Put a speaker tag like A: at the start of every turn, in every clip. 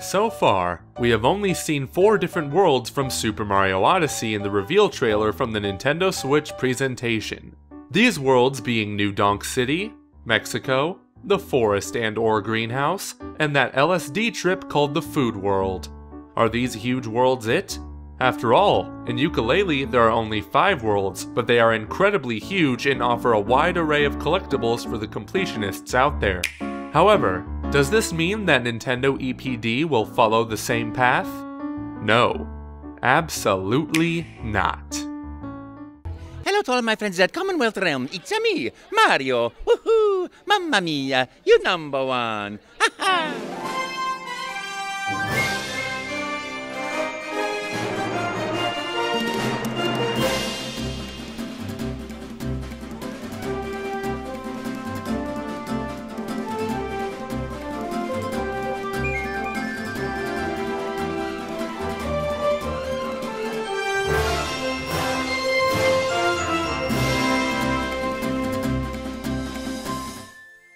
A: So far, we have only seen 4 different worlds from Super Mario Odyssey in the reveal trailer from the Nintendo Switch presentation. These worlds being New Donk City, Mexico, the forest and/or greenhouse, and that LSD trip called the Food World. Are these huge worlds it? After all, in Yooka-Laylee there are only 5 worlds, but they are incredibly huge and offer a wide array of collectibles for the completionists out there. However, does this mean that Nintendo EPD will follow the same path? No, absolutely not.
B: Hello to all my friends at Commonwealth Realm, it's me, Mario, woohoo, mamma mia, you number one, ha ha!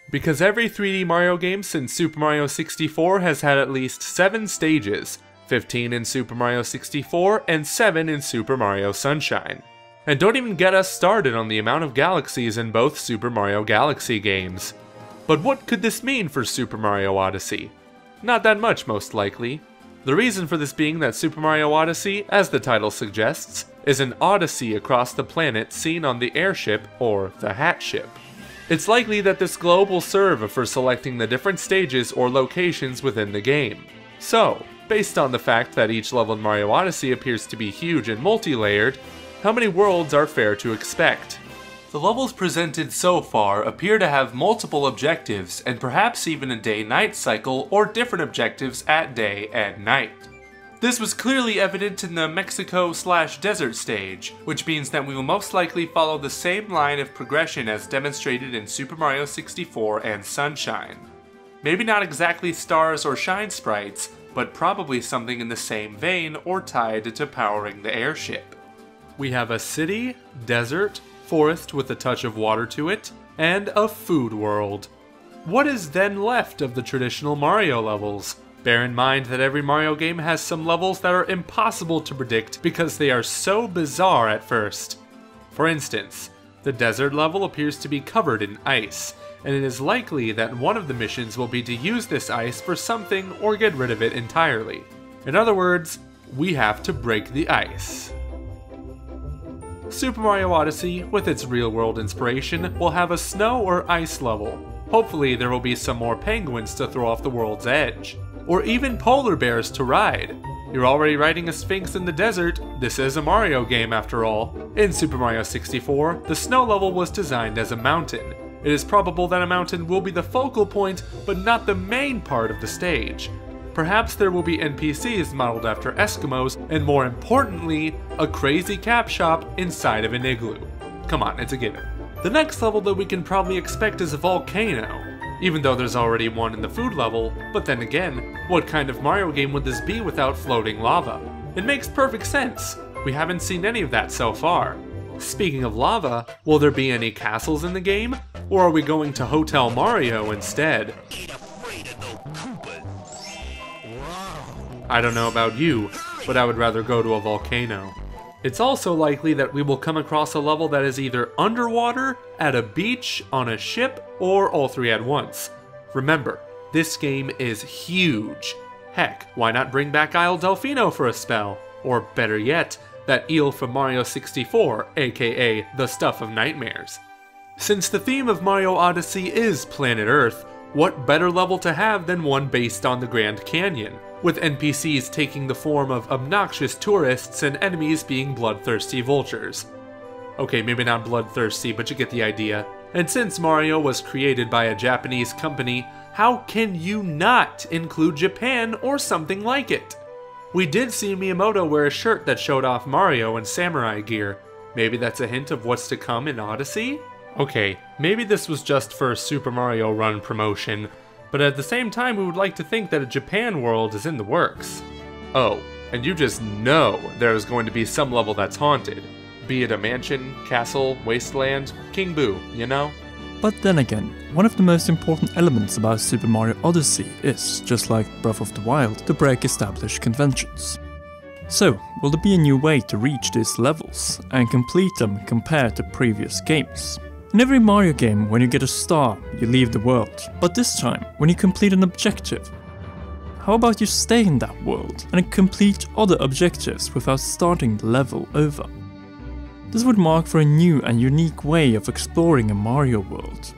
A: Because every 3D Mario game since Super Mario 64 has had at least 7 stages, 15 in Super Mario 64 and 7 in Super Mario Sunshine. And don't even get us started on the amount of galaxies in both Super Mario Galaxy games. But what could this mean for Super Mario Odyssey? Not that much, most likely. The reason for this being that Super Mario Odyssey, as the title suggests, is an odyssey across the planet seen on the airship or the Hat Ship. It's likely that this globe will serve for selecting the different stages or locations within the game. So, based on the fact that each level in Mario Odyssey appears to be huge and multi-layered, how many worlds are fair to expect? The levels presented so far appear to have multiple objectives and perhaps even a day-night cycle or different objectives at day and night. This was clearly evident in the Mexico/desert stage, which means that we will most likely follow the same line of progression as demonstrated in Super Mario 64 and Sunshine. Maybe not exactly stars or shine sprites, but probably something in the same vein or tied to powering the airship. We have a city, desert, forest with a touch of water to it, and a food world. What is then left of the traditional Mario levels? Bear in mind that every Mario game has some levels that are impossible to predict because they are so bizarre at first. For instance, the desert level appears to be covered in ice, and it is likely that one of the missions will be to use this ice for something or get rid of it entirely. In other words, we have to break the ice. Super Mario Odyssey, with its real-world inspiration, will have a snow or ice level. Hopefully there will be some more penguins to throw off the world's edge. Or even polar bears to ride. You're already riding a Sphinx in the desert, this is a Mario game after all. In Super Mario 64, the snow level was designed as a mountain. It is probable that a mountain will be the focal point, but not the main part of the stage. Perhaps there will be NPCs modeled after Eskimos, and more importantly, a crazy cap shop inside of an igloo. Come on, it's a given. The next level that we can probably expect is a volcano. Even though there's already one in the food level, but then again, what kind of Mario game would this be without floating lava? It makes perfect sense. We haven't seen any of that so far. Speaking of lava, will there be any castles in the game? Or are we going to Hotel Mario instead? I don't know about you, but I would rather go to a volcano. It's also likely that we will come across a level that is either underwater, at a beach, on a ship, or all 3 at once. Remember, this game is huge. Heck, why not bring back Isle Delfino for a spell? Or better yet, that eel from Mario 64, aka the Stuff of Nightmares. Since the theme of Mario Odyssey is Planet Earth, what better level to have than one based on the Grand Canyon, with NPCs taking the form of obnoxious tourists and enemies being bloodthirsty vultures. Okay, maybe not bloodthirsty, but you get the idea. And since Mario was created by a Japanese company, how can you not include Japan or something like it? We did see Miyamoto wear a shirt that showed off Mario in samurai gear. Maybe that's a hint of what's to come in Odyssey? Okay, maybe this was just for a Super Mario Run promotion, but at the same time we would like to think that a Japan world is in the works. Oh, and you just know there is going to be some level that's haunted. Be it a mansion, castle, wasteland, King Boo, you know?
C: But then again, one of the most important elements about Super Mario Odyssey is, just like Breath of the Wild, to break established conventions. So, will there be a new way to reach these levels and complete them compared to previous games? In every Mario game, when you get a star, you leave the world, but this time, when you complete an objective, how about you stay in that world and complete other objectives without starting the level over? This would mark for a new and unique way of exploring a Mario world.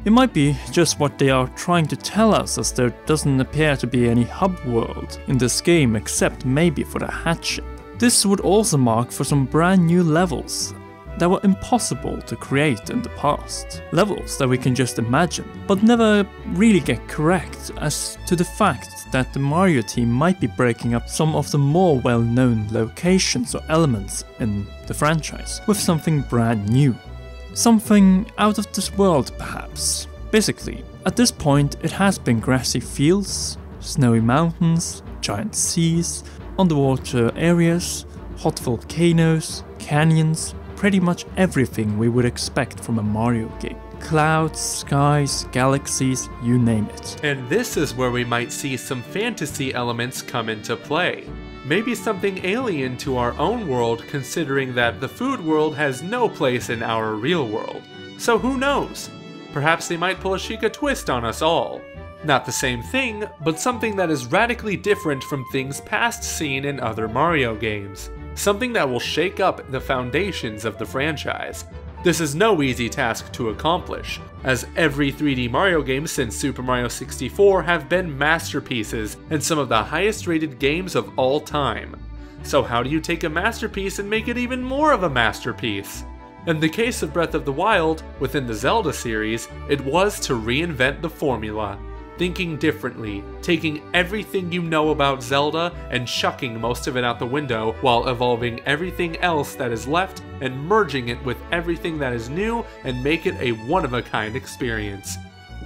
C: It might be just what they are trying to tell us, as there doesn't appear to be any hub world in this game except maybe for the hat ship. This would also mark for some brand new levels that were impossible to create in the past. Levels that we can just imagine, but never really get correct as to the fact that the Mario team might be breaking up some of the more well-known locations or elements in the franchise with something brand new. Something out of this world, perhaps. Basically, at this point it has been grassy fields, snowy mountains, giant seas, underwater areas, hot volcanoes, canyons, pretty much everything we would expect from a Mario game. Clouds, skies, galaxies, you name it.
A: And this is where we might see some fantasy elements come into play. Maybe something alien to our own world, considering that the food world has no place in our real world. So who knows? Perhaps they might pull a Sheikah twist on us all. Not the same thing, but something that is radically different from things past seen in other Mario games. Something that will shake up the foundations of the franchise. This is no easy task to accomplish, as every 3D Mario game since Super Mario 64 have been masterpieces and some of the highest rated games of all time. So how do you take a masterpiece and make it even more of a masterpiece? In the case of Breath of the Wild, within the Zelda series, it was to reinvent the formula. Thinking differently, taking everything you know about Zelda and chucking most of it out the window while evolving everything else that is left and merging it with everything that is new and make it a one-of-a-kind experience.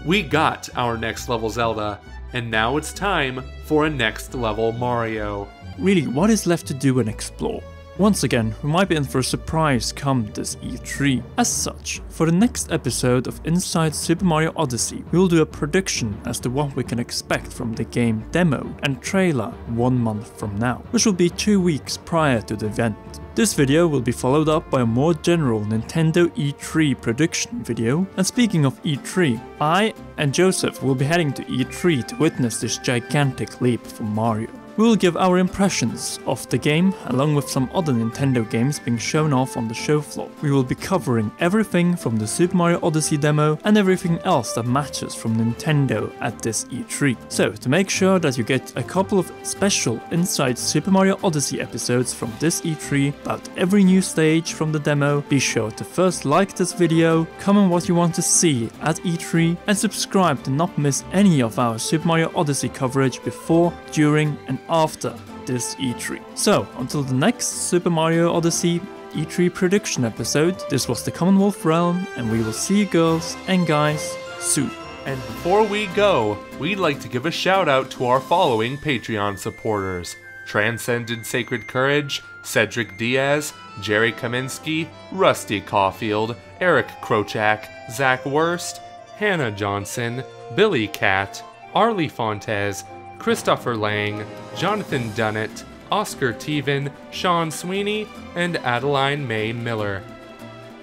A: We got our next level Zelda, and now it's time for a next level Mario.
C: Really, what is left to do and explore? Once again, we might be in for a surprise come this E3. As such, for the next episode of Inside Super Mario Odyssey, we will do a prediction as to what we can expect from the game demo and trailer 1 month from now, which will be 2 weeks prior to the event. This video will be followed up by a more general Nintendo E3 prediction video, and speaking of E3, I and Joseph will be heading to E3 to witness this gigantic leap for Mario. We will give our impressions of the game, along with some other Nintendo games being shown off on the show floor. We will be covering everything from the Super Mario Odyssey demo and everything else that matters from Nintendo at this E3. So, to make sure that you get a couple of special Inside Super Mario Odyssey episodes from this E3 about every new stage from the demo, be sure to first like this video, comment what you want to see at E3, and subscribe to not miss any of our Super Mario Odyssey coverage before, during, and after this E3. So, until the next Super Mario Odyssey E3 prediction episode, this was the Commonwealth Realm, and we will see you girls and guys soon.
A: And before we go, we'd like to give a shout out to our following Patreon supporters: Transcended Sacred Courage, Cedric Diaz, Jerry Kaminsky, Rusty Caulfield, Eric Krochak, Zach Wurst, Hannah Johnson, Billy Cat, Arlie Fontes, Christopher Lang, Jonathan Dunnett, Oscar Teven, Sean Sweeney, and Adeline May Miller.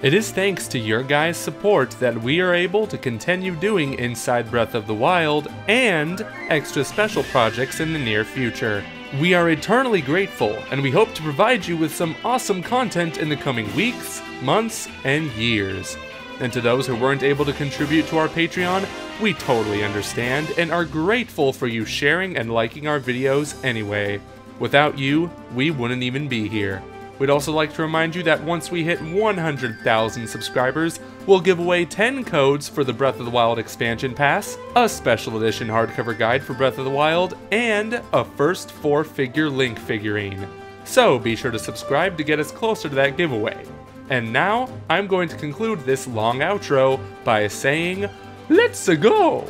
A: It is thanks to your guys' support that we are able to continue doing Inside Breath of the Wild and extra special projects in the near future. We are eternally grateful, and we hope to provide you with some awesome content in the coming weeks, months, and years. And to those who weren't able to contribute to our Patreon, we totally understand and are grateful for you sharing and liking our videos anyway. Without you, we wouldn't even be here. We'd also like to remind you that once we hit 100,000 subscribers, we'll give away 10 codes for the Breath of the Wild expansion pass, a special edition hardcover guide for Breath of the Wild, and a first 4-figure Link figurine. So be sure to subscribe to get us closer to that giveaway. And now, I'm going to conclude this long outro by saying, let's go!